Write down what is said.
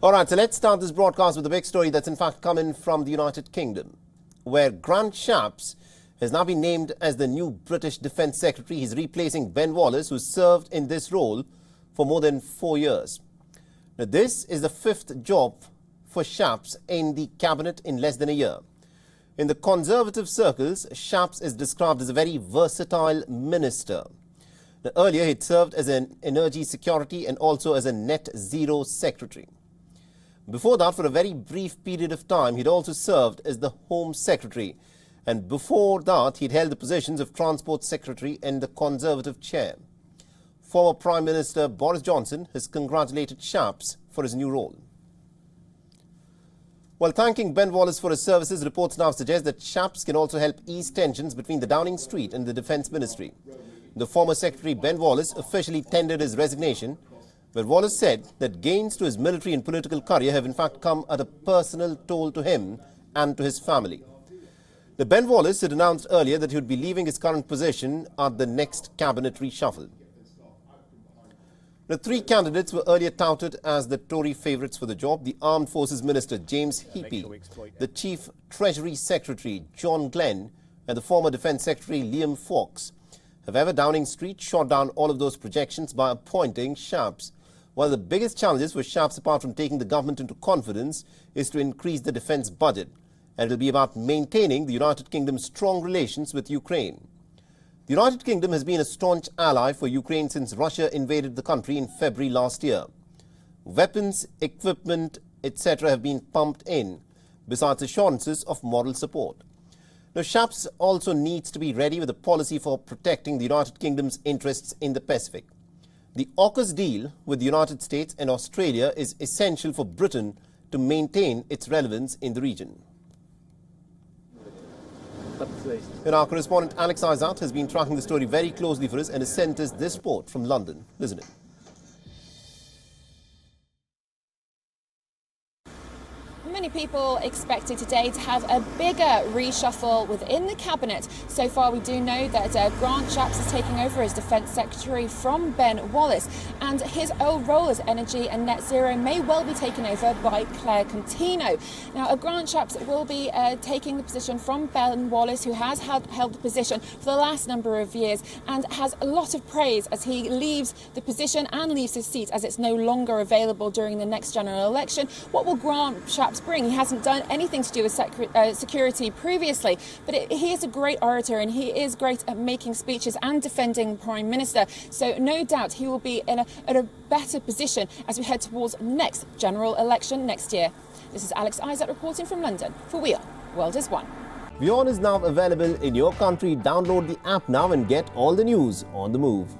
All right, so let's start this broadcast with a big story that's in fact coming from the United Kingdom, where Grant Shapps has now been named as the new British Defence Secretary. He's replacing Ben Wallace, who served in this role for more than 4 years. Now, this is the fifth job for Shapps in the cabinet in less than a year. In the Conservative circles, Shapps is described as a very versatile minister. Now, earlier, he'd served as an energy security and also as a net zero secretary. Before that, for a very brief period of time, he'd also served as the Home Secretary. And before that, he'd held the positions of Transport Secretary and the Conservative Chair. Former Prime Minister Boris Johnson has congratulated Shapps for his new role. While thanking Ben Wallace for his services, reports now suggest that Shapps can also help ease tensions between the Downing Street and the Defence Ministry. The former Secretary Ben Wallace officially tendered his resignation, but Wallace said that gains to his military and political career have in fact come at a personal toll to him and to his family. The Ben Wallace had announced earlier that he would be leaving his current position at the next cabinet reshuffle. The three candidates were earlier touted as the Tory favourites for the job: the Armed Forces Minister James Heappey, the Chief Treasury Secretary John Glenn, and the former Defence Secretary Liam Fox. However, Downing Street shot down all of those projections by appointing Shapps. One of the biggest challenges for Shapps, apart from taking the government into confidence, is to increase the defence budget. And it will be about maintaining the United Kingdom's strong relations with Ukraine. The United Kingdom has been a staunch ally for Ukraine since Russia invaded the country in February last year. Weapons, equipment, etc. have been pumped in, besides assurances of moral support. Now, Shapps also needs to be ready with a policy for protecting the United Kingdom's interests in the Pacific. The AUKUS deal with the United States and Australia is essential for Britain to maintain its relevance in the region. And our correspondent Alex Izat has been tracking the story very closely for us and has sent us this report from London. Listen in. Many people expected today to have a bigger reshuffle within the cabinet. So far, we do know that Grant Shapps is taking over as Defence Secretary from Ben Wallace, and his old role as Energy and Net Zero may well be taken over by Claire Contino. Now, Grant Shapps will be taking the position from Ben Wallace, who has held the position for the last number of years and has a lot of praise as he leaves the position and leaves his seat as it's no longer available during the next general election. What will Grant Shapps bring? He hasn't done anything to do with security previously, but he is a great orator and he is great at making speeches and defending Prime Minister. So no doubt he will be in a better position as we head towards the next general election next year. This is Alex Izat reporting from London for WION. World is One. WION is now available in your country. Download the app now and get all the news on the move.